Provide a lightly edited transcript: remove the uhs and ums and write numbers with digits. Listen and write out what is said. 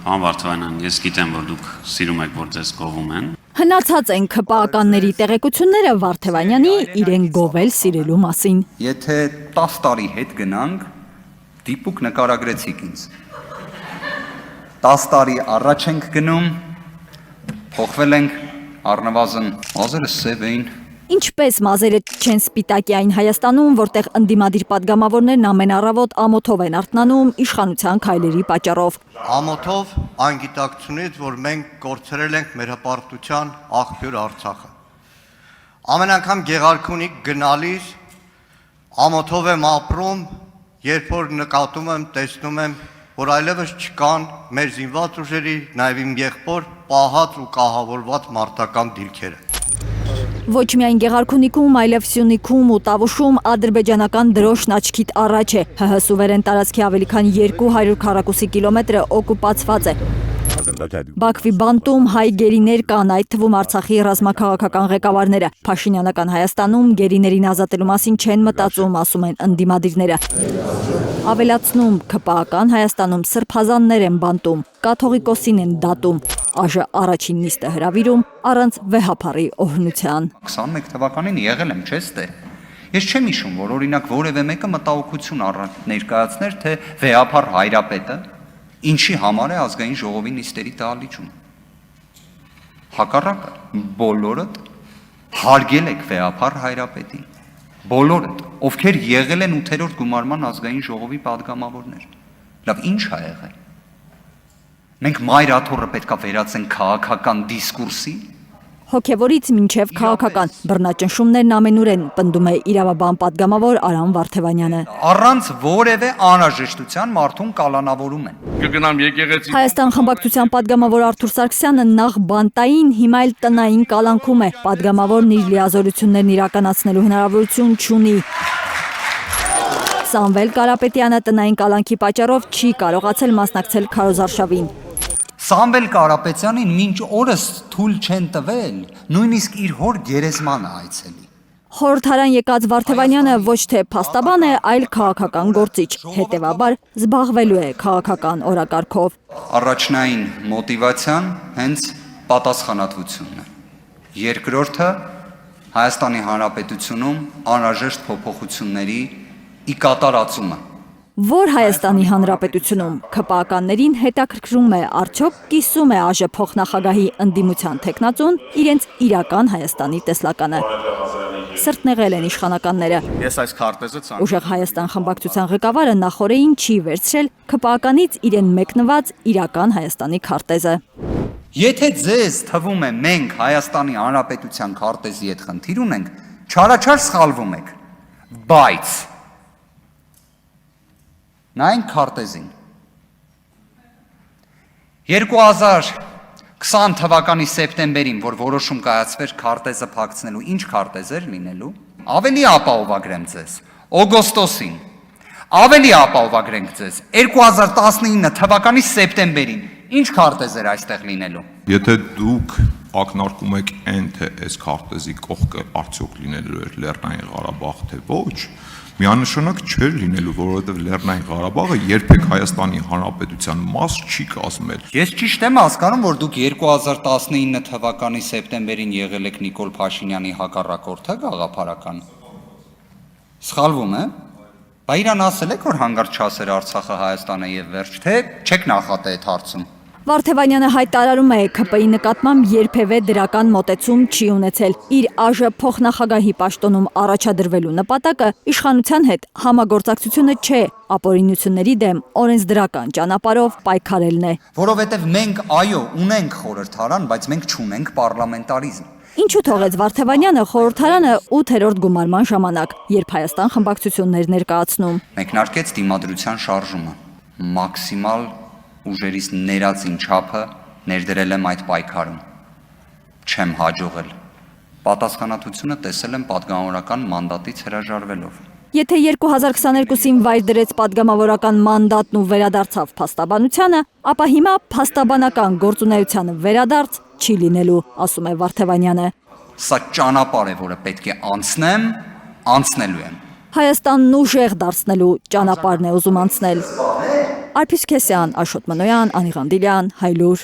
Պարոն Վարդանյան, ես գիտեմ, որ դուք սիրում եք, որ ձեզ գովում են։ Հնացած են ՔՊԱ-ականների տեղեկությունները Վարդանյանի իրեն գովել սիրելու մասին։ Եթե 10 տարի հետ գնանք, դիպուկ նկարագրեցիք ինձ։ 10 տարի առաջ ենք գնում, փոխվել ենք, առնվազն մազերը սև էին։ Ինչպես մազերը չեն սպիտակի այն Հայաստանում, որտեղ ընդդիմադիր падգամավորներն ամեն առավոտ ամոթով են արթնանում իշխանության քայլերի պատճառով։ Ամոթով այն գիտակցությունից, որ մենք կորցրել ենք մեր հպարտության աղբյուր Արցախը։ Ամեն անգամ Գեղարքունիք գնալիս ամոթով եմ ապրում, երբ որ նկատում եմ, տեսնում եմ, որ այլևս չկան մեր զինված ուժերի, նաև իմ եղբոր պահած ու կահավորված մարտական դիրքերը։ Ոչ միայն Գեղարքունիքում, այլև Սյունիքում ու Տավուշում ադրբեջանական դրոշն աչքիդ առաջ է։ ՀՀ սուվերեն տարածքի ավելի քան 200 քառակուսի կիլոմետրը օկուպացված է։ Բաքվի բանտում հայ գերիներ կան, այդ թվում Արցախի ռազմաքաղաքական ղեկավարները։ Փաշինյանական Հայաստանում գերիներին ազատելու մասին չեն մտածում, ասում են ընդդիմադիրները։ Ավելացնում ՔՊԱ-ական Հայաստանում սրբազաններ են բանտում, կաթողիկոսին են դատում։ ԱԺ առաջին նիստը հրավիրում առանց վեհափառի օրհնության։ 21 թվականին եղել եմ, չես թե։ Ես չեմ հիշում, որ օրինակ որևէ մեկը մտահոգություն ներկայացներ, թե վեհափառ հայրապետը ինչի համար է ազգային ժողովի նիստերի դահլիճում։ Հակառակը, բոլորդ հարգել եք վեհափառ հայրապետին։ Բոլորդ, ովքեր եղել են 8-րդ գումարման ազգային ժողովի падգամավորներ։ Լավ, ինչ ա եղել։ Մենք մայր աթոռը պետքա վերածենք քաղաքական դիսկուրսի։ Հոգևորից մինչև քաղաքական բռնաճնշումներն ամենուր են, պնդում է իրավաբան падգամավոր Արամ Վարդանյանը։ Առանց որևէ անհրաժեշտության մարդուն կալանավորում են։ Կգնամ եկեղեցի։ Հայաստան խմբակցության падգամավոր Արթուր Սարգսյանը նախ բանտային, հիմա էլ տնային կալանքում է։ Падգամավորն իր լիազորություններն իրականացնելու հնարավորություն չունի։ Սամվել Կարապետյանը տնային կալանքի պատճառով չի կարողացել մասնակցել քարոզարշավին։ Սամվել Կարապետյանին մինչ օրս թույլ չեն տվել, նույնիսկ իր հոր գերեզմանը այցելի։ Խորհրդարան եկած Վարդանյանը ոչ թե փաստաբան է, այլ քաղաքական գործիչ, հետևաբար զբաղվելու է քաղաքական օրակարգով։ Առաջնային մոտիվացիան հենց պատասխանատվությունն է։ Երկրորդը Հայաստանի Հանրապետությունում անհրաժեշտ փոփոխությունների ի կատարածումը։ Որ Հայաստանի Հանրապետությունում ՔՊԱ-ականներին հետաքրքրում է արդյոք կիսում է ԱԺ փոխնախագահի ընդդիմության թեկնածուն իրենց իրական Հայաստանի տեսլականը։ Սրտնեղել են իշխանականները։ Ես այս քարտեզը Ուժեղ Հայաստան խմբակցության ղեկավարը նախորդին չի վերցրել ՔՊԱ-ականից իրեն մեկնված իրական Հայաստանի քարտեզը։ Եթե ձեզ թվում է մենք Հայաստանի Հանրապետության քարտեզի հետ խնդիր ունենք, չարաչար սխալվում եք, բայց նայենք քարտեզին։ 2020 թվականի սեպտեմբերին, որ որոշում կայացվեր քարտեզը փակցնելու, ինչ քարտեզ էր լինելու, ավելի ապահովագրեմ ձեզ, օգոստոսին, ավելի ապահովագրենք ձեզ, 2019 թվականի սեպտեմբերին, ինչ քարտեզ էր այստեղ լինելու։ Եթե դուք ակնարկում եք այն, թե այս քարտեզի կողքը արդյոք լինելու էր Լեռնային Ղարաբաղ, թե ոչ, միանշանակ չէր լինելու, որովհետև Լեռնային Ղարաբաղը երբեք Հայաստանի Հանրապետության մաս չի կազմել։ Ես ճիշտ եմ հասկանում, որ դուք 2019 թվականի սեպտեմբերին եղել եք Նիկոլ Փաշինյանի հակառակորդը գաղափարական։ Սխալվում է։ Բա իրան ասել եք, որ հանգարց չասեր Արցախը Հայաստանը եւ վերջ, թե չեք նախատե այդ հարցում։ Վարդանյանը հայտարարում է ՔՊ-ի նկատմամբ երբևէ դրական մոտեցում չի ունեցել։ Իր ԱԺ փոխնախագահի պաշտոնում առաջադրվելու նպատակը իշխանության հետ համագործակցությունը չէ, ապօրինությունների դեմ օրենսդրական ճանապարհով պայքարելն է։ Որովհետև մենք այո, ունենք խորհրդարան, բայց մենք չունենք պարլամենտարիզմ։ Ինչու թողեց Վարդանյանը խորհրդարանը 8-րդ գումարման ժամանակ, երբ Հայաստան խմբակցություններ ներկայացնում։ Մեկնարկեց դիմադրության շարժումը, մաքսիմալ ուժերից ներածին չափը ներդրել եմ այդ պայքարում, չեմ հաջողել, պատասխանատվությունը տեսել եմ պատգամավորական մանդատից հրաժարվելով։ Եթե 2022-ին վայր դրեց պատգամավորական մանդատն ու վերադարձավ փաստաբանությանը, ապա հիմա փաստաբանական գործունեությանը վերադարձ չի լինելու, ասում է Վարդանյանը։ Սա ճանապարհ է, որը պետք է անցնեմ, անցնելու եմ։ Հայաստանն ուժեղ դարձնելու ճանապարհն է ուզում անցնել։ Արփիս Քեսյան, Աշոտ Մանոյան, Անի Ղանդիլյան, Հայլուր։